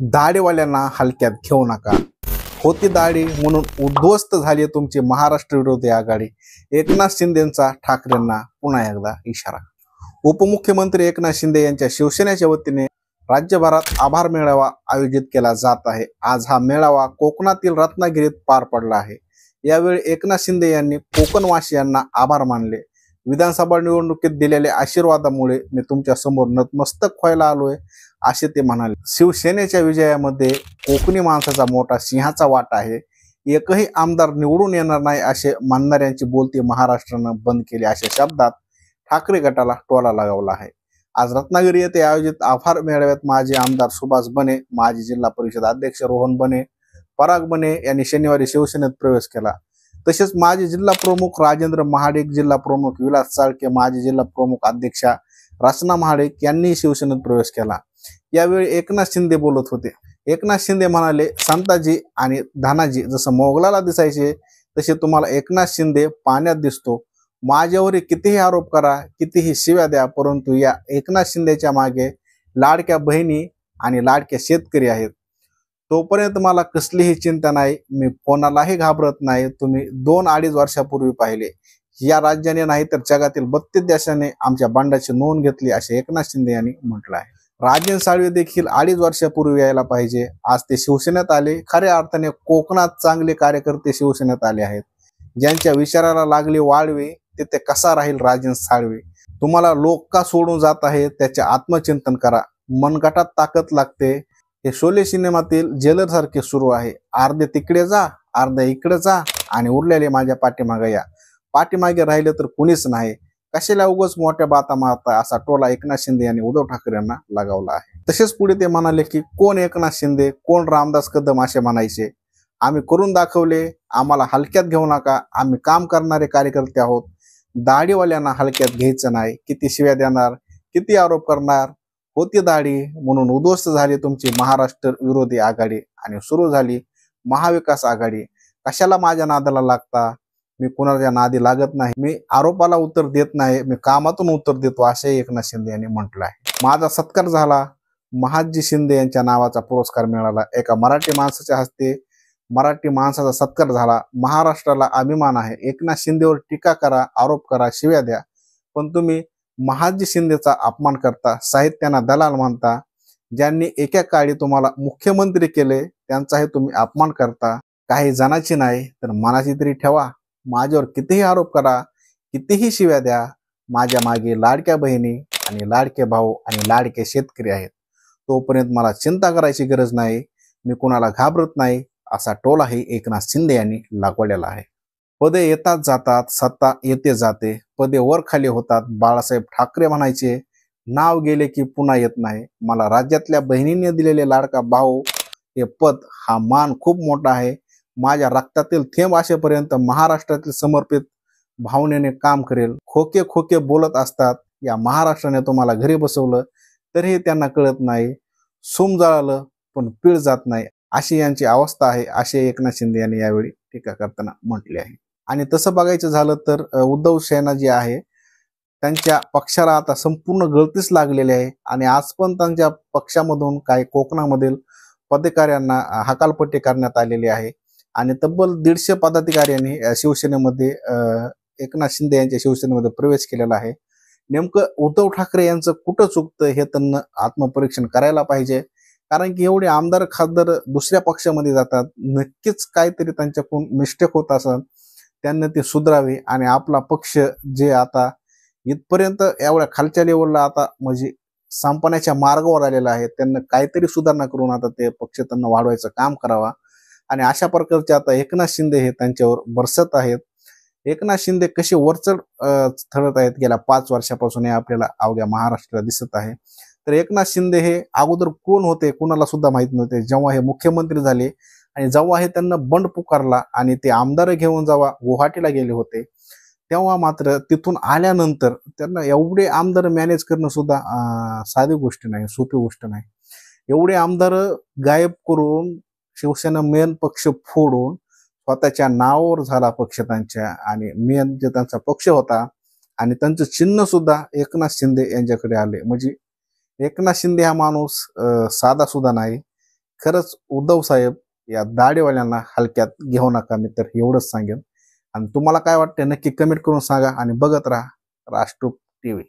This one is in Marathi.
दाढीवाल्यांना हलक्यात घेऊ नका. होती दाढी म्हणून उद्ध्वस्त झाली तुमची महाराष्ट्र विरोधी आघाडी. एकनाथ शिंदेंचा ठाकरेंना पुन्हा एकदा इशारा. उपमुख्यमंत्री एकनाथ शिंदे यांच्या शिवसेनेच्या वतीने राज्यभरात आभार मेळावा आयोजित केला जात आहे. आज हा मेळावा कोकणातील रत्नागिरीत पार पडला आहे. यावेळी एकनाथ शिंदे यांनी कोकणवासियांना आभार मानले. विधानसभा निवडणुकीत दिलेल्या आशीर्वादामुळे मी तुमच्या समोर नतमस्तक व्हायला आलोय असे ते म्हणाले. शिवसेनेच्या विजयामध्ये कोकणी माणसाचा मोठा सिंहाचा वाटा आहे. एकही आमदार निवडून येणार नाही असे म्हणणाऱ्यांची बोलती महाराष्ट्रानं बंद केली अशा शब्दात ठाकरे गटाला टोला लगावला आहे. आज रत्नागिरी येथे आयोजित आभार मेळाव्यात माजी आमदार सुभाष बने, माजी जिल्हा परिषद अध्यक्ष रोहन बने, पराग बने यांनी शनिवारी शिवसेनेत प्रवेश केला. तसेच माजी जिल्हा प्रमुख राजेंद्र महाडिक, जिल्हा प्रमुख विलास चाळके, माजी जिल्हा प्रमुख अध्यक्षा रचना महाडिक यांनी शिवसेनेत प्रवेश केला. यावेळी एकनाथ शिंदे बोलत होते. एकनाथ शिंदे म्हणाले, संताजी आणि धानाजी जसं मोगलाला दिसायचे तसे तुम्हाला एकनाथ शिंदे पाण्यात दिसतो. माझ्यावर कितीही आरोप करा, कितीही शिव्या द्या, परंतु या एकनाथ शिंदेच्या मागे लाडक्या बहिणी आणि लाडक्या शेतकरी आहेत. तोपर्यंत मला कसलीही चिंता नाही. मी कोणालाही घाबरत नाही. तुम्ही 2-2.5 वर्षापूर्वी पाहिले. या राज्याने नाही तर जगातील 32 देशाने आमच्या बंडाची नोंद घेतली असे एकनाथ शिंदे यांनी म्हटलं आहे. राजन साळवे देखील 2.5 वर्षापूर्वी यायला पाहिजे. आज ते शिवसेनेत आले. खऱ्या अर्थाने कोकणात चांगले कार्यकर्ते शिवसेनेत आले आहेत. ज्यांच्या विचाराला लागले वाळवे तिथे कसा राहील राजन साळवे. तुम्हाला लोक का सोडून जात आहे त्याचे आत्मचिंतन करा. मनगटात ताकद लागते. हे शोले सिनेमातील जेलर सारखे सुरू आहे. अर्धे तिकडे जा, अर्धे इकडे जा आणि उरलेले माझ्या पाठीमागे या. पाठीमागे राहिले तर कुणीच नाही. कशाला उगाच मोठ्या बाता मारता असा टोला एकनाथ शिंदे यांनी उद्धव ठाकरे यांना लगावला आहे. तसेच पुढे ते म्हणाले की कोण एकनाथ शिंदे, कोण रामदास कदम असे म्हणायचे. आम्ही करून दाखवले. आम्हाला हलक्यात घेऊ नका. आम्ही काम करणारे कार्यकर्ते आहोत. दाढीवाल्यांना हलक्यात घ्यायचं नाही. किती शिव्या देणार, किती आरोप करणार. होती दाढी म्हणून उद्ध्वस्त झाली तुमची महाराष्ट्र विरोधी आघाडी आणि सुरू झाली महाविकास आघाडी. कशाला माझ्या नादाला लागता. मी कुणाच्या नादी लागत नाही. मी आरोपाला उत्तर देत नाही. मी कामातून उत्तर देतो असे एकनाथ शिंदे यांनी म्हटलं आहे. माझा सत्कार झाला. महादजी शिंदे यांच्या नावाचा पुरस्कार मिळाला. एका मराठी माणसाच्या हस्ते मराठी माणसाचा सत्कार झाला. महाराष्ट्राला अभिमान आहे. एकनाथ शिंदेवर टीका करा, आरोप करा, शिव्या द्या, पण तुम्ही महादजी शिंदेचा अपमान करता. साहित्याला दलाल म्हणता. ज्यांनी एका काळी तुम्हाला मुख्यमंत्री केले त्यांचाही तुम्ही अपमान करता. काही जणांची नाही तर मनाची तरी ठेवा. माझ्यावर कितीही आरोप करा, कितीही शिव्या द्या. माझ्या मागे लाडक्या बहिणी आणि लाडके भाऊ आणि लाडके शेतकरी आहेत. तोपर्यंत मला चिंता करायची गरज नाही. मी कुणाला घाबरत नाही असा टोलाही एकनाथ शिंदे यांनी लागवलेला आहे. पदे येतात जातात, सत्ता येते जाते. पदे वर खाली होतात. बाळासाहेब ठाकरे म्हणायचे, नाव गेले की पुन्हा येत नाही. मला राज्यातल्या बहिणींनी दिलेले लाडका भाऊ हे पद, हा मान खूप मोठा आहे. माझ्या रक्तातील थेंब असेपर्यंत महाराष्ट्रातील समर्पित भावनेने काम करेल. खोके खोके बोलत असतात. या महाराष्ट्राने तुम्हाला घरी बसवलं तरीही त्यांना कळत नाही. सूम जळालं पण पीळ जात नाही अशी यांची अवस्था आहे असे एकनाथ शिंदे यांनी यावेळी टीका करताना म्हटले आहे. आणि तसं बघायचं झालं तर उद्धव सेना जी आहे त्यांच्या पक्षाला आता संपूर्ण गळतीच लागलेली आहे. आणि आज पण त्यांच्या पक्षामधून काही कोकणामधील पदाधिकाऱ्यांना हकालपट्टी करण्यात आलेली आहे. आणि तब्बल 150 पदाधिकाऱ्यांनी शिवसेनेमध्ये एकनाथ शिंदे यांच्या शिवसेनेमध्ये प्रवेश केलेला आहे. नेमकं उद्धव ठाकरे यांचं कुठं चुकतं हे त्यांना आत्मपरीक्षण करायला पाहिजे. कारण की एवढे आमदार खासदार दुसऱ्या पक्षामध्ये जातात. नक्कीच काहीतरी त्यांच्याकडून मिस्टेक होत असेल. त्यांना ते सुधारावे आणि आपला पक्ष जे आता इथपर्यंत एवढ्या खालच्या लेवलला आता म्हणजे संपण्याच्या मार्गावर आलेला आहे, त्यांना काहीतरी सुधारणा करून आता ते पक्ष त्यांना वाढवायचं काम करावा. आणि अशा प्रकारचे आता एकनाथ शिंदे हे त्यांच्यावर बरसत आहेत. एकनाथ शिंदे कसे वरचढ ठरत आहेत गेल्या 5 वर्षापासून हे आपल्याला अवघ्या महाराष्ट्राला दिसत आहे. तर एकनाथ शिंदे हे अगोदर कोण होते कुणाला सुद्धा माहित नव्हते. जेव्हा हे मुख्यमंत्री झाले आणि जेव्हा हे त्यांना बंड पुकारला आणि ते आमदार घेऊन जेव्हा गुवाहाटीला गेले होते तेव्हा मात्र तिथून आल्यानंतर त्यांना एवढे आमदार मॅनेज करणं सुद्धा साधी गोष्ट नाही, सोपी गोष्ट नाही. एवढे आमदार गायब करून शिवसेना मेन पक्ष फोडून स्वतःच्या नावावर झाला पक्ष त्यांच्या. आणि मेन जे त्यांचा पक्ष होता आणि त्यांचं चिन्ह सुद्धा एकनाथ शिंदे यांच्याकडे आले. म्हणजे एकनाथ शिंदे हा माणूस साधा सुद्धा नाही. खरंच उद्धव साहेब या दाढीवाल्यांना हलक्यात घेऊ नका, मी तर एवढंच सांगेन. आणि तुम्हाला काय वाटतं नक्की कमेंट करून सांगा आणि बघत राहा राष्ट्ररूप टीव्ही.